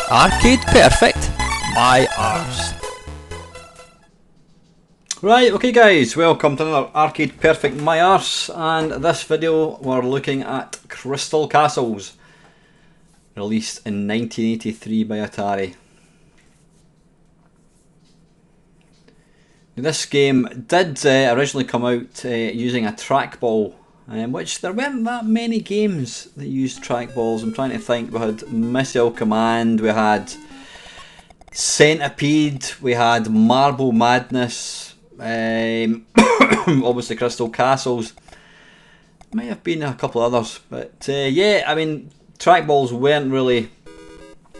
Arcade Perfect by Arse. Right, okay guys, welcome to another Arcade Perfect My Arse, and this video we're looking at Crystal Castles, released in 1983 by Atari. This game did originally come out using a trackball, which there weren't that many games that used trackballs. I'm trying to think. We had Missile Command, we had Centipede, we had Marble Madness, obviously Crystal Castles. Might have been a couple others, but yeah, I mean, trackballs weren't really.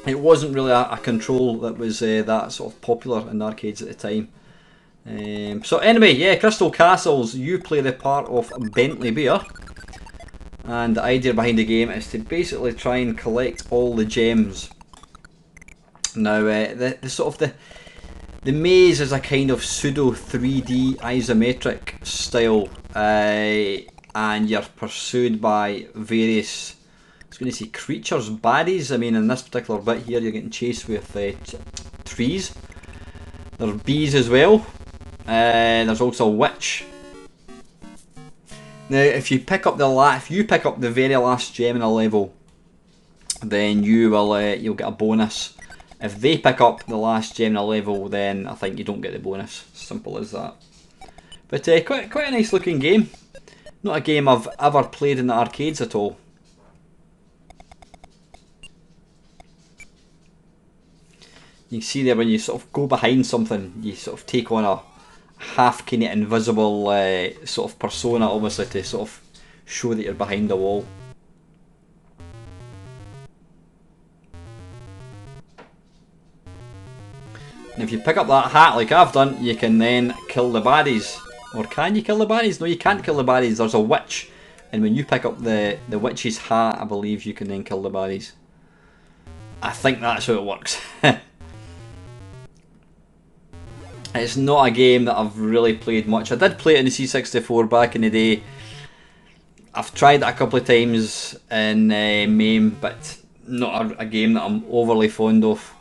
It wasn't really a control that was that sort of popular in arcades at the time. So anyway, yeah, Crystal Castles, you play the part of Bentley Beer, and the idea behind the game is to basically try and collect all the gems. Now, the maze is a kind of pseudo 3D isometric style, and you're pursued by various, I was going to say creatures, baddies. I mean, in this particular bit here, you're getting chased with trees. There are bees as well. There's also a witch. Now, if you pick up the very last gem in a level, then you'll get a bonus. If they pick up the last gem in a level, then I think you don't get the bonus. Simple as that. But quite a nice looking game. Not a game I've ever played in the arcades at all. You can see there when you sort of go behind something, you sort of take on a half kind of invisible sort of persona, obviously, to sort of show that you're behind the wall. And if you pick up that hat like I've done, you can then kill the baddies. Or can you kill the baddies? No, you can't kill the baddies. There's a witch, and when you pick up the witch's hat, I believe you can then kill the baddies. I think that's how it works. It's not a game that I've really played much. I did play it in the C64 back in the day. I've tried it a couple of times in MAME, but not a game that I'm overly fond of.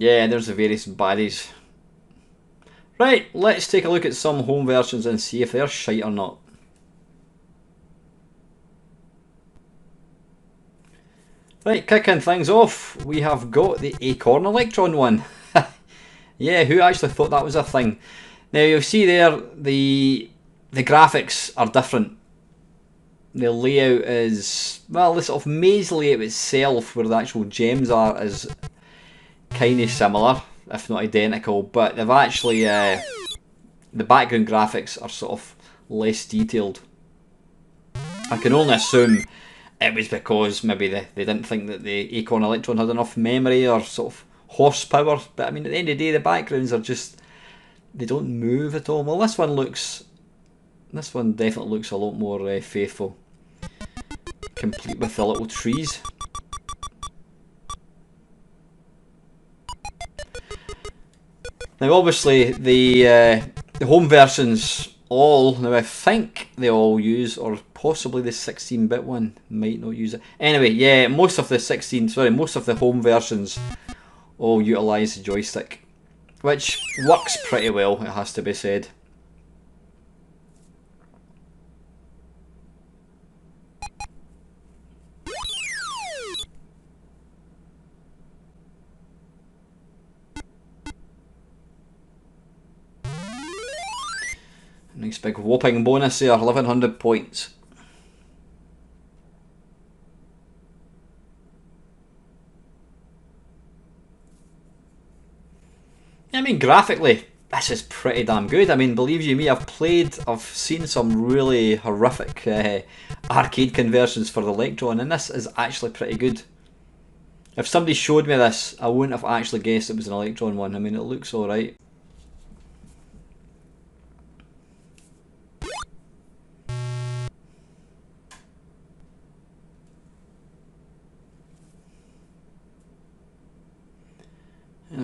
Yeah, there's the various baddies. Right, let's take a look at some home versions and see if they're shite or not. Right, kicking things off, we have got the Acorn Electron one. Yeah, who actually thought that was a thing? Now you'll see there, the graphics are different. The layout is, well, the sort of maze layout itself, where the actual gems are, is kind of similar, if not identical, but they've actually the background graphics are sort of less detailed. I can only assume it was because maybe they didn't think that the Acorn Electron had enough memory or sort of horsepower, but I mean, at the end of the day, the backgrounds are just, they don't move at all. Well, this one definitely looks a lot more faithful, complete with the little trees. Now obviously the home versions now I think they all use, or possibly the 16-bit one might not use it. Anyway, yeah, most of the home versions all utilise the joystick, which works pretty well, it has to be said. Nice big whopping bonus there, 1100 points. I mean, graphically, this is pretty damn good. I mean, believe you me, I've seen some really horrific arcade conversions for the Electron, and this is actually pretty good. If somebody showed me this, I wouldn't have actually guessed it was an Electron one. I mean, it looks alright.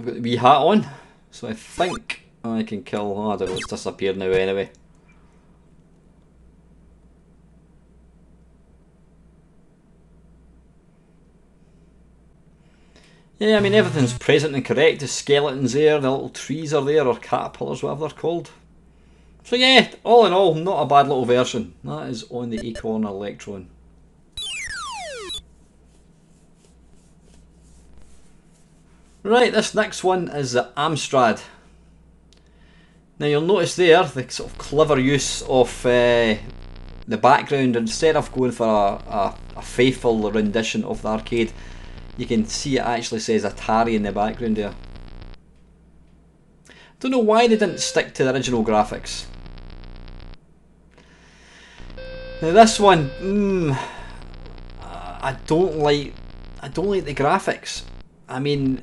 I've got the wee hat on, so I think I can kill... Oh, I don't know, it's disappeared now anyway. Yeah, I mean everything's present and correct. The skeleton's there, the little trees are there, or caterpillars, whatever they're called. So yeah, all in all, not a bad little version. That is on the Acorn Electron. Right, this next one is the Amstrad. Now you'll notice there the sort of clever use of the background. Instead of going for a faithful rendition of the arcade, you can see it actually says Atari in the background there. Don't know why they didn't stick to the original graphics. Now this one, I don't like the graphics. I mean,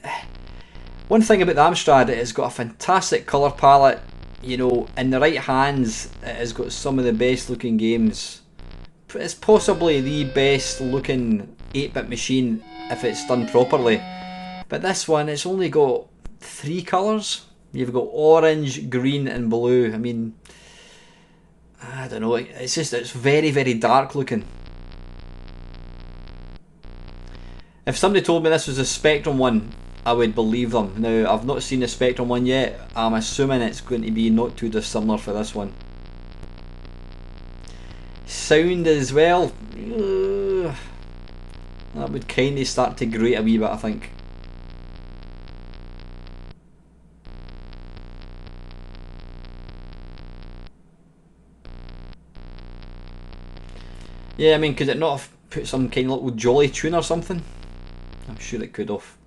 one thing about the Amstrad, it has got a fantastic colour palette. You know, in the right hands, it has got some of the best looking games. It's possibly the best looking 8-bit machine if it's done properly. But this one, it's only got 3 colours. You've got orange, green and blue. I mean, I don't know, it's just, it's very, very dark looking. If somebody told me this was a Spectrum one, I would believe them. Now, I've not seen the Spectrum one yet. I'm assuming it's going to be not too dissimilar for this one. Sound as well, that would kind of start to grate a wee bit, I think. Yeah, I mean, could it not have put some kind of little jolly tune or something? I'm sure it could have.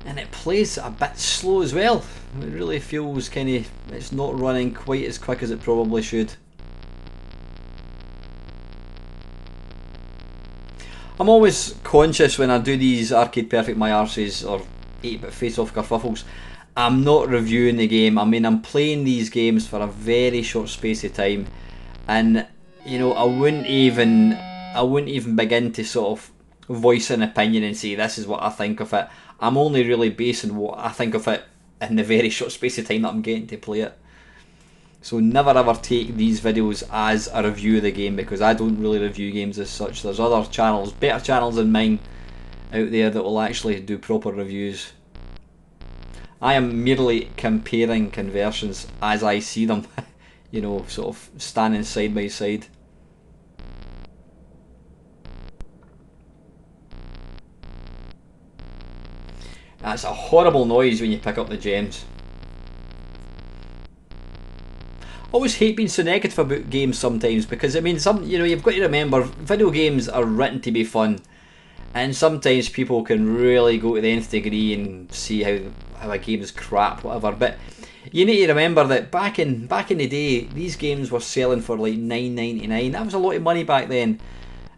And it plays a bit slow as well. It really feels kind of, it's not running quite as quick as it probably should. I'm always conscious when I do these Arcade Perfect My Arses or 8-bit face-off kerfuffles, I'm not reviewing the game. I mean, I'm playing these games for a very short space of time, and you know, I wouldn't even begin to sort of voice an opinion and say this is what I think of it. I'm only really basing what I think of it in the very short space of time that I'm getting to play it. So never ever take these videos as a review of the game, because I don't really review games as such. There's other channels, better channels than mine out there, that will actually do proper reviews. I am merely comparing conversions as I see them, you know, sort of standing side by side. That's a horrible noise when you pick up the gems. Always hate being so negative about games sometimes, because I mean, you know, you've got to remember, video games are written to be fun, and sometimes people can really go to the nth degree and see how a game is crap, whatever. But you need to remember that back in the day, these games were selling for like $9.99. That was a lot of money back then,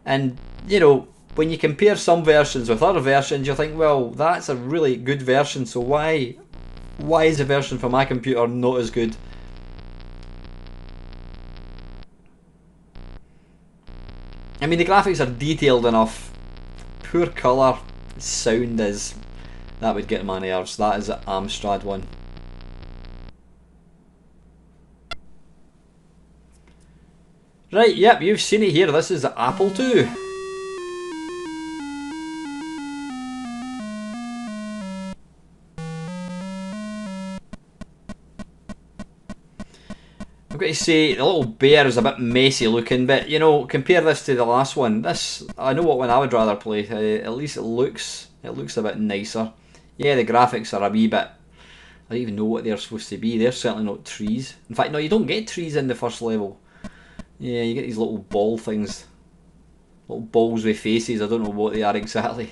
and you know, when you compare some versions with other versions, you think, well, that's a really good version, so why is the version for my computer not as good? I mean, the graphics are detailed enough. Poor colour, sound is... that would get my nerves. That is the Amstrad one. Right, yep, you've seen it here. This is the Apple II. I've got to say, the little bear is a bit messy looking, but you know, compare this to the last one. This, I know what one I would rather play. At least it looks a bit nicer. Yeah, the graphics are a wee bit, I don't even know what they're supposed to be. They're certainly not trees. In fact, no, you don't get trees in the first level. Yeah, you get these little ball things. Little balls with faces, I don't know what they are exactly.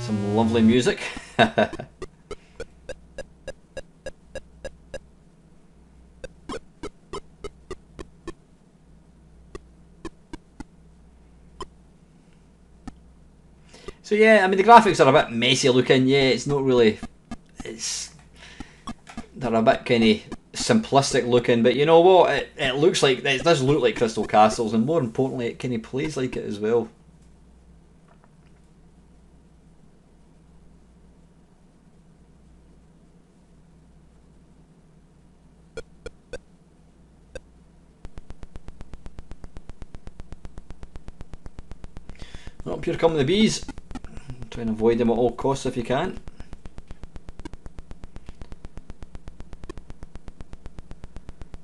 Some lovely music. So yeah, I mean the graphics are a bit messy looking. Yeah, it's not really. They're a bit kind of simplistic looking, but you know what? It looks like it does look like Crystal Castles, and more importantly, it kind of plays like it as well. Up here come the bees. Try and avoid them at all costs if you can.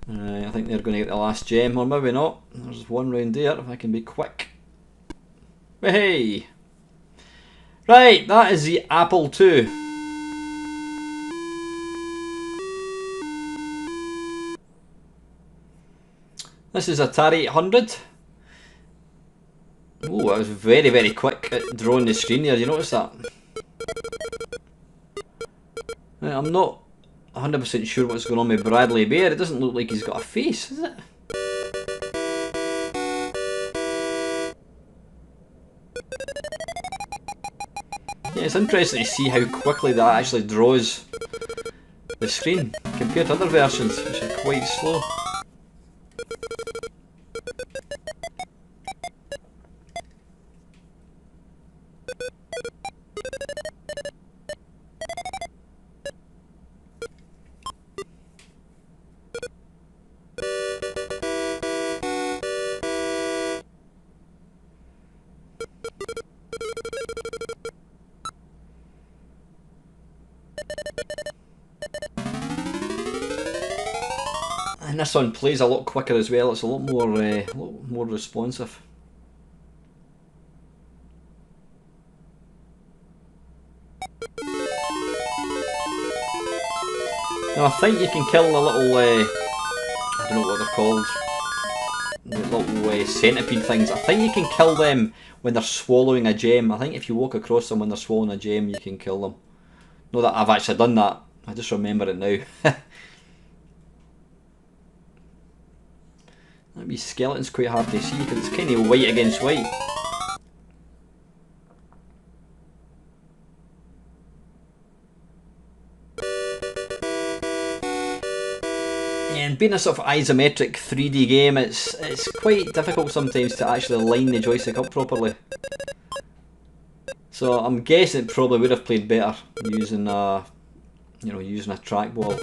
I think they're going to get the last gem, or maybe not. There's one round there, if I can be quick. Hey! Right, that is the Apple II. This is Atari 800. Oh, I was very, very quick at drawing the screen there, you notice that? I'm not 100% sure what's going on with Bradley Bear. It doesn't look like he's got a face, is it? Yeah, it's interesting to see how quickly that actually draws the screen compared to other versions, which are quite slow. And this one plays a lot quicker as well. It's a lot more responsive. Now I think you can kill the little, I don't know what they're called, the little centipede things. I think you can kill them when they're swallowing a gem. I think if you walk across them when they're swallowing a gem, you can kill them. Not that I've actually done that, I just remember it now. That wee skeleton's quite hard to see because it's kind of white against white. And being a sort of isometric 3D game, it's quite difficult sometimes to actually line the joystick up properly. So I'm guessing it probably would have played better using using a trackball.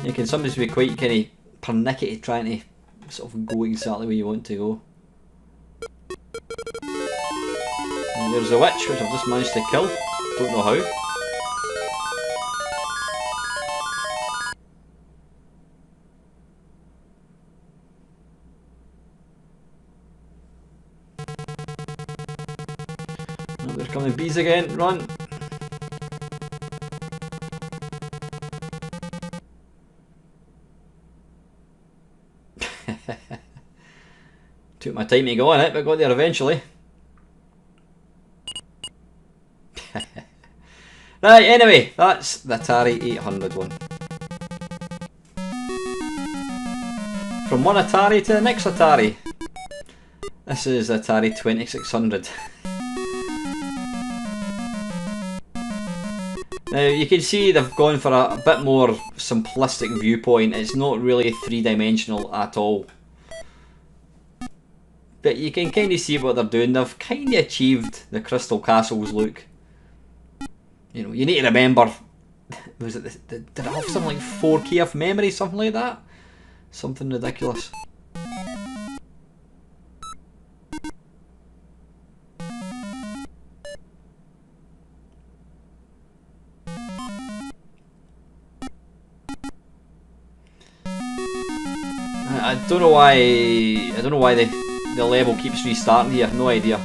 You can sometimes be quite kind of pernickety trying to sort of go exactly where you want to go. And there's a witch, which I've just managed to kill. Don't know how. Oh, there come the bees again. Run! Took my time to go on it, but got there eventually. Right, anyway, that's the Atari 800 one. From one Atari to the next Atari. This is Atari 2600. Now you can see they've gone for a bit more simplistic viewpoint. It's not really three-dimensional at all. But you can kind of see what they're doing. They've kind of achieved the Crystal Castles look. You know, you need to remember, was it did it have something like 4K of memory, something like that? Something ridiculous. I don't know why the level keeps restarting here, no idea.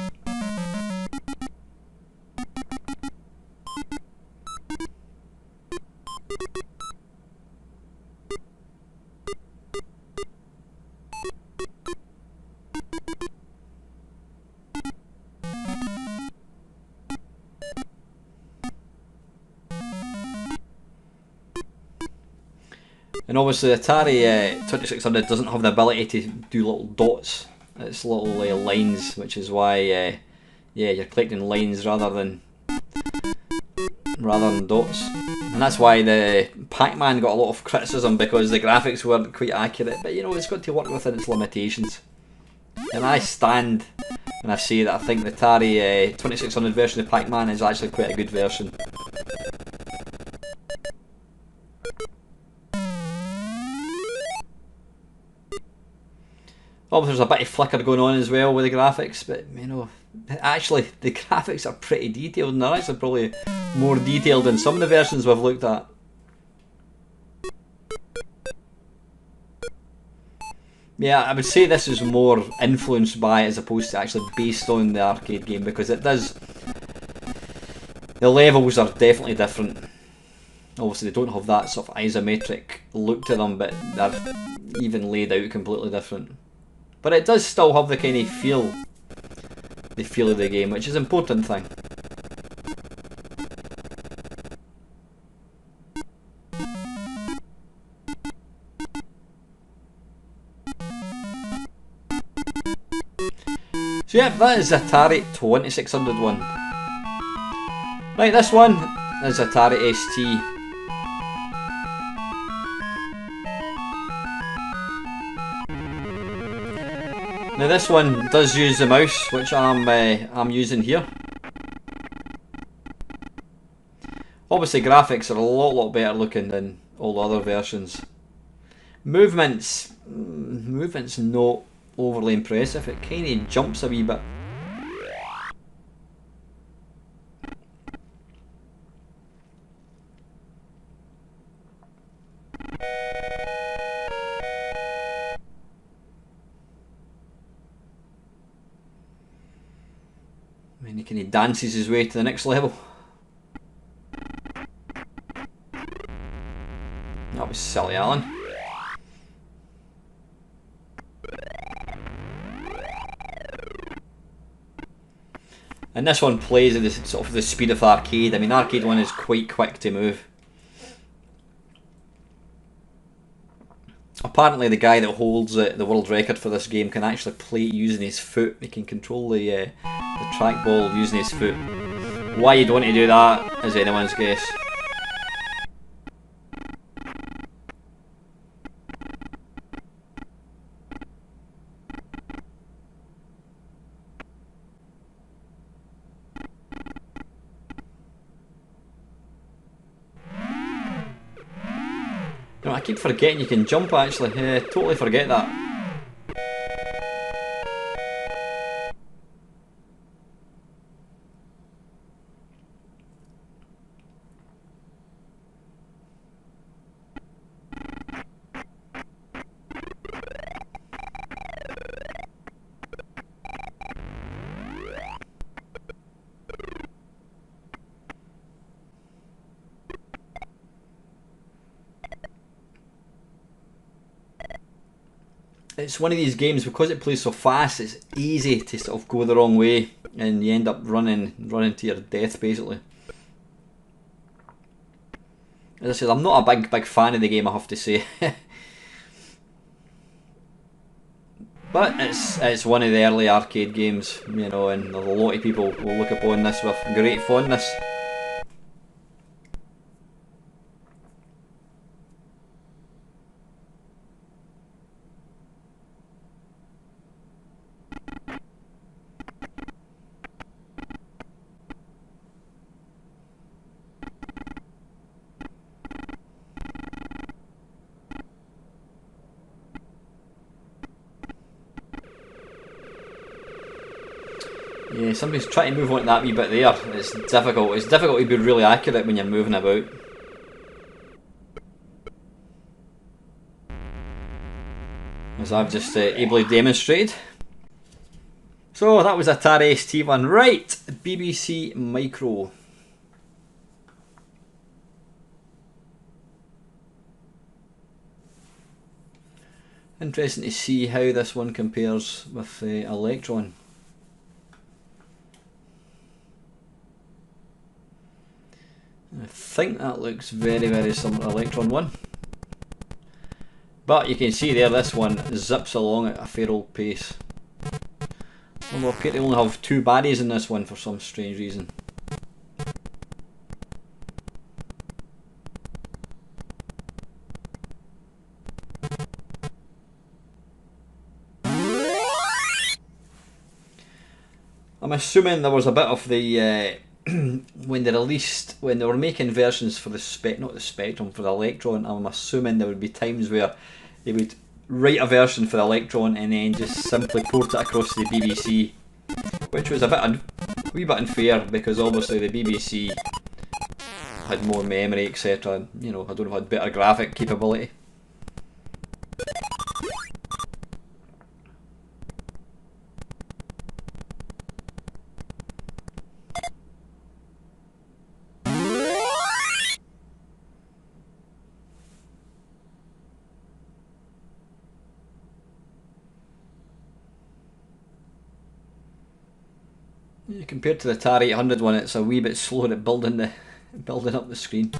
And obviously the Atari 2600 doesn't have the ability to do little dots. It's little lines, which is why yeah, you're collecting lines rather than dots. And that's why the Pac-Man got a lot of criticism, because the graphics weren't quite accurate. But you know, it's got to work within its limitations. And I stand when I say that I think the Atari 2600 version of Pac-Man is actually quite a good version. Obviously there's a bit of flicker going on as well with the graphics, but you know, actually the graphics are pretty detailed, and they're actually probably more detailed than some of the versions we've looked at. Yeah, I would say this is more influenced by as opposed to actually based on the arcade game, because it does... the levels are definitely different. Obviously they don't have that sort of isometric look to them, but they're even laid out completely different. But it does still have the kind of feel of the game, which is an important thing. So yeah, that is Atari 2600 one. Right, this one is Atari ST. Now this one does use the mouse, which I'm using here. Obviously graphics are a lot better looking than all the other versions. Movement's not overly impressive. It kind of jumps a wee bit. I mean, he kind of dances his way to the next level. That was silly, Alan. And this one plays at the sort of the speed of arcade. I mean, arcade one is quite quick to move. Apparently the guy that holds the world record for this game can actually play it using his foot. He can control the trackball using his foot. Why you'd want to do that is anyone's guess. No, I keep forgetting you can jump actually. Totally forget that. It's one of these games, because it plays so fast, it's easy to sort of go the wrong way and you end up running to your death basically. As I said, I'm not a big fan of the game, I have to say. But it's one of the early arcade games, you know, and a lot of people will look upon this with great fondness. Yeah, somebody's trying to move on that wee bit there. It's difficult. It's difficult to be really accurate when you're moving about. As I've just ably demonstrated. So that was Atari ST one. Right, BBC Micro. Interesting to see how this one compares with the Electron. I think that looks very similar to Electron 1. But you can see there, this one zips along at a fair old pace. And we'll appear to only have 2 baddies in this one for some strange reason. I'm assuming there was a bit of the when they were making versions for the not the Spectrum, for the Electron. I'm assuming there would be times where they would write a version for the Electron and then just simply port it across to the BBC, which was a wee bit unfair, because obviously the BBC had more memory, etc. You know, I don't know, had better graphic capability. Compared to the Atari 800 one, it's a wee bit slower at building up the screen.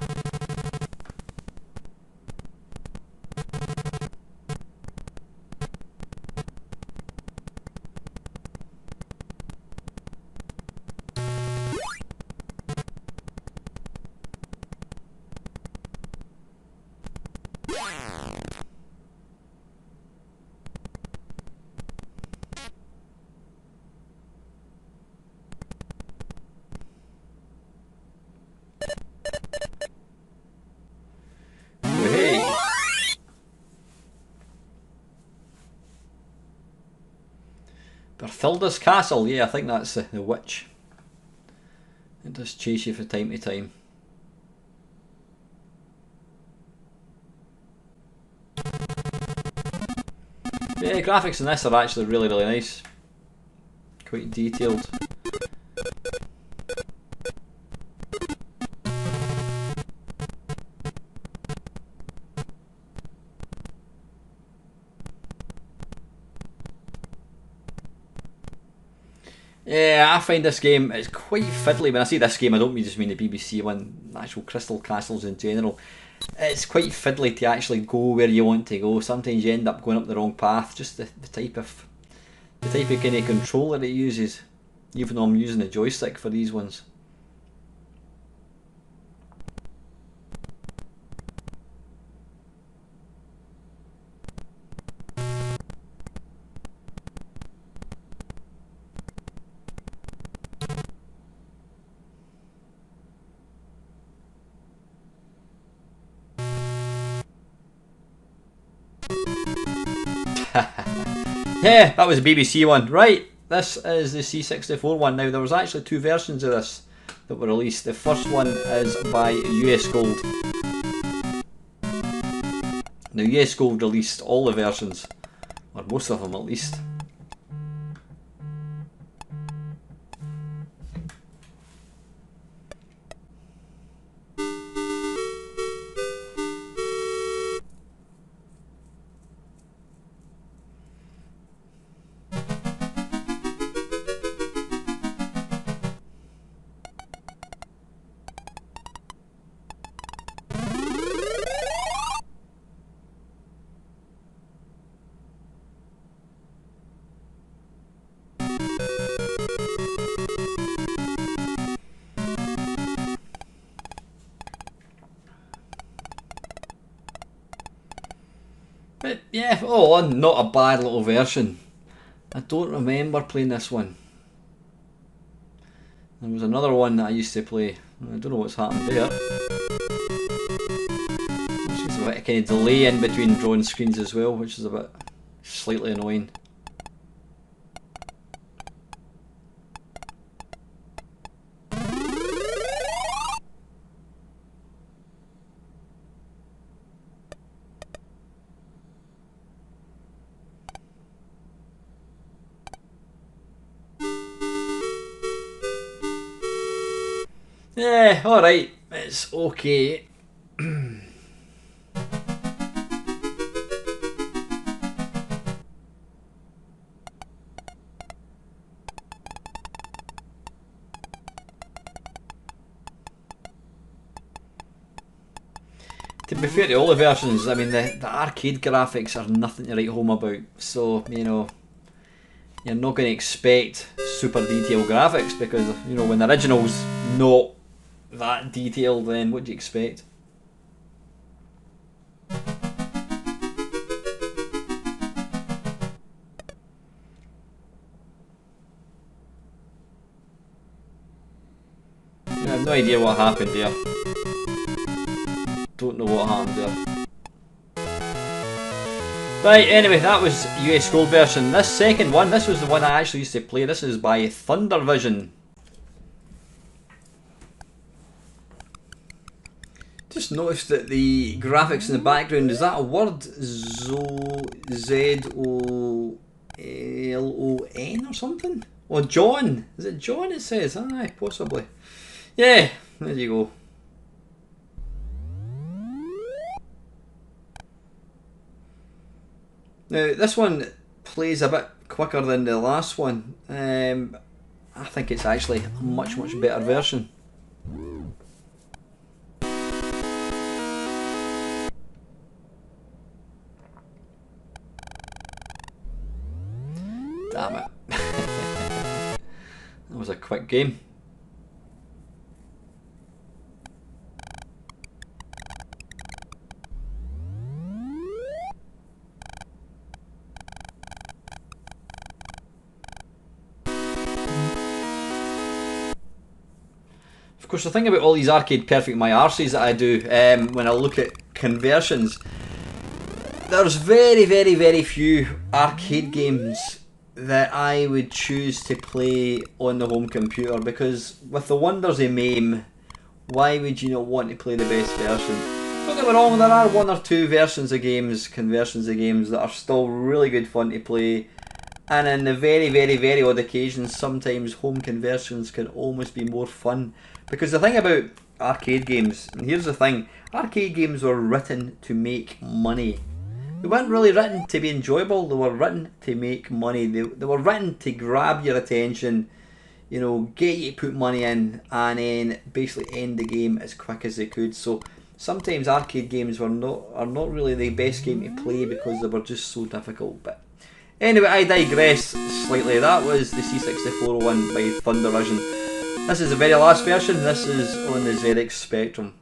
Berthilda's Castle, yeah, I think that's the witch. It does chase you from time to time. Yeah, graphics in this are actually really nice. Quite detailed. Yeah, I find this game, it's quite fiddly. When I say this game, I don't just mean the BBC one, actual Crystal Castles in general. It's quite fiddly to actually go where you want to go. Sometimes you end up going up the wrong path. Just the type of kind of controller it uses, even though I'm using a joystick for these ones. Yeah, that was a BBC one. Right, this is the C64 one. Now, there was actually 2 versions of this that were released. The first one is by US Gold. Now, US Gold released all the versions, or most of them at least. But yeah, oh, not a bad little version. I don't remember playing this one. There was another one that I used to play. I don't know what's happened there. There's a bit of kind of delay in between drawing screens as well, which is a bit slightly annoying. Yeah, alright, it's okay. To be fair to all the versions, I mean the arcade graphics are nothing to write home about. So you know, you're not going to expect super detailed graphics because you know when the original's not that detailed, then what do you expect? I have no idea what happened there. Don't know what happened there. Right, anyway, that was US Gold version. This second one, this was the one I actually used to play. This is by Thundervision. Just noticed that the graphics in the background, is that a word? Z-O-L-O-N or something? Or John? Is it John it says? Aye, possibly. Yeah, there you go. Now, this one plays a bit quicker than the last one. I think it's actually a much better version. Damn it. That was a quick game. Of course, the thing about all these Arcade Perfect My Arses that I do, when I look at conversions, there's very few arcade games that I would choose to play on the home computer, because with the wonders of MAME, why would you not want to play the best version? Don't get me wrong, there are one or two versions of games, conversions of games, that are still really good fun to play, and in the very odd occasions, sometimes home conversions can almost be more fun. Because the thing about arcade games, and here's the thing, arcade games were written to make money. They weren't really written to be enjoyable, they were written to make money. They were written to grab your attention, you know, get you to put money in, and then basically end the game as quick as they could. So sometimes arcade games are not really the best game to play because they were just so difficult. But anyway, I digress slightly. That was the C64 one by Thundervision. This is the very last version. This is on the ZX Spectrum.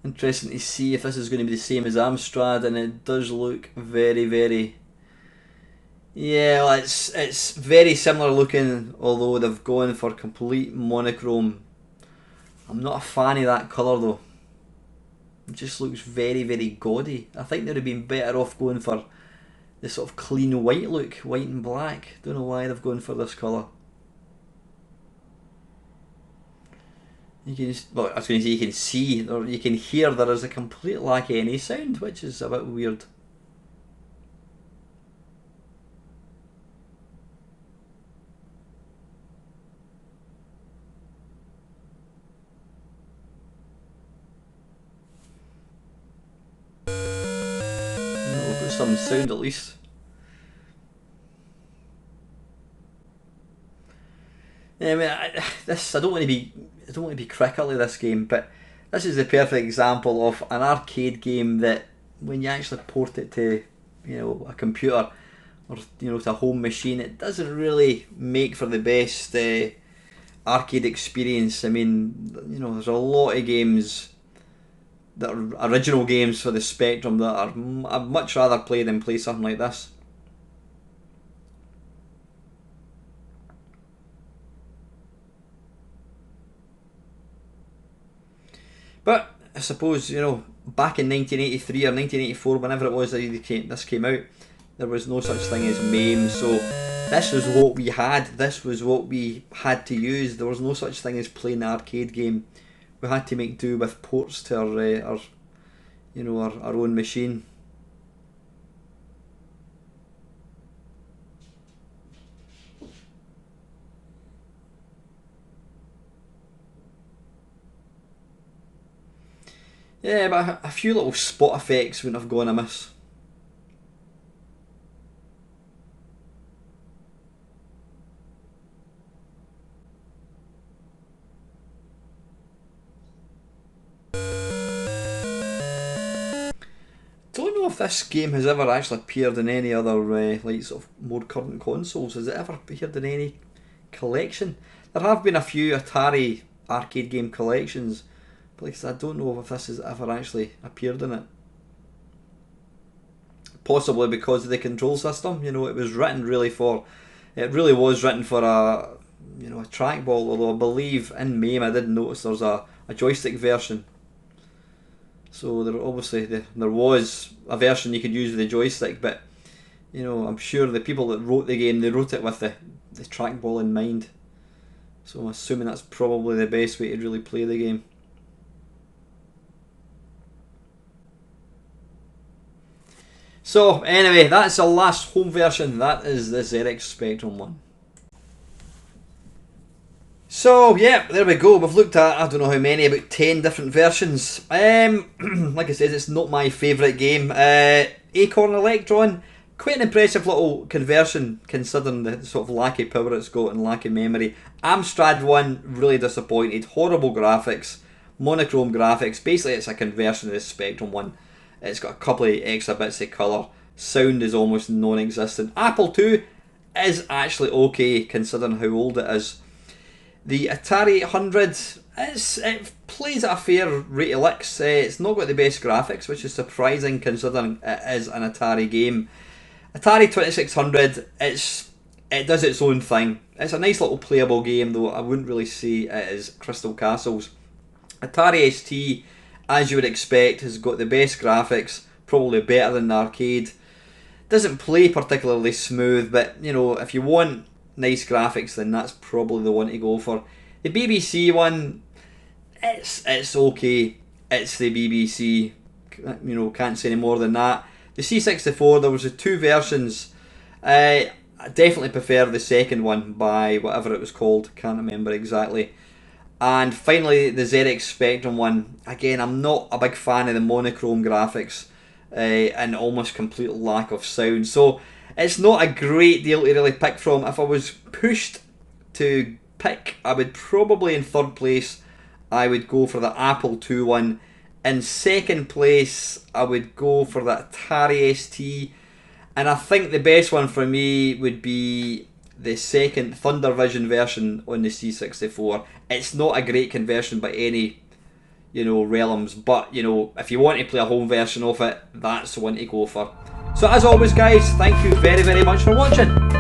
Interesting to see if this is going to be the same as Amstrad, and it does look very yeah, well, it's very similar looking, although they've gone for complete monochrome. I'm not a fan of that colour though. It just looks very gaudy. I think they'd have been better off going for the sort of clean white look, white and black. Don't know why they've gone for this colour. You can, well, I was going to say you can see, or you can hear there is a complete lack of any sound, which is a bit weird. We've got some sound at least. I mean, I don't want to be critical of this game, but this is the perfect example of an arcade game that, when you actually port it to, you know, a computer or, you know, to a home machine, it doesn't really make for the best arcade experience. I mean, you know, there's a lot of games that are original games for the Spectrum that I'd much rather play than play something like this. But I suppose, you know, back in 1983 or 1984, whenever it was that this came out, there was no such thing as MAME, so this was what we had, this was what we had to use. There was no such thing as playing an arcade game. We had to make do with ports to our you know, our own machine. Yeah, but a few little spot effects wouldn't have gone amiss. know if this game has ever actually appeared in any other like sort of more current consoles. Has it ever appeared in any collection? There have been a few Atari arcade game collections, but like I said, I don't know if this has ever actually appeared in it. Possibly because of the control system. You know, it was written really for, it really was written for a, you know, a trackball. Although I believe in MAME I did notice there's a joystick version. So there obviously there was a version you could use with the joystick, but you know, I'm sure the people that wrote the game, they wrote it with the trackball in mind. So I'm assuming that's probably the best way to really play the game. So anyway, that's the last home version. That is the ZX Spectrum one. So yeah, there we go. We've looked at, I don't know how many, about 10 different versions. Like I said, it's not my favourite game. Acorn Electron, quite an impressive little conversion considering the sort of lack of power it's got and lack of memory. Amstrad one, really disappointed. Horrible graphics, monochrome graphics. Basically it's a conversion of the Spectrum one. It's got a couple of extra bits of colour. Sound is almost non-existent. Apple II is actually okay considering how old it is. The Atari 800, it plays at a fair rate of licks. It's not got the best graphics, which is surprising considering it is an Atari game. Atari 2600, it does its own thing. It's a nice little playable game, though I wouldn't really say it is Crystal Castles. Atari ST, as you would expect, has got the best graphics, probably better than the arcade. Doesn't play particularly smooth, but you know, if you want nice graphics, then that's probably the one to go for. The BBC one, it's okay. It's the BBC. You know, can't say any more than that. The C64, there was the two versions. I definitely prefer the second one by whatever it was called. Can't remember exactly. And finally, the ZX Spectrum one. Again, I'm not a big fan of the monochrome graphics and almost complete lack of sound. So it's not a great deal to really pick from. If I was pushed to pick, I would probably, in third place, I would go for the Apple II one. In second place, I would go for the Atari ST. And I think the best one for me would be the second ThunderVision version on the C64. It's not a great conversion by any, you know, realms, but you know, if you want to play a home version of it, that's the one to go for. So as always guys, thank you very much for watching.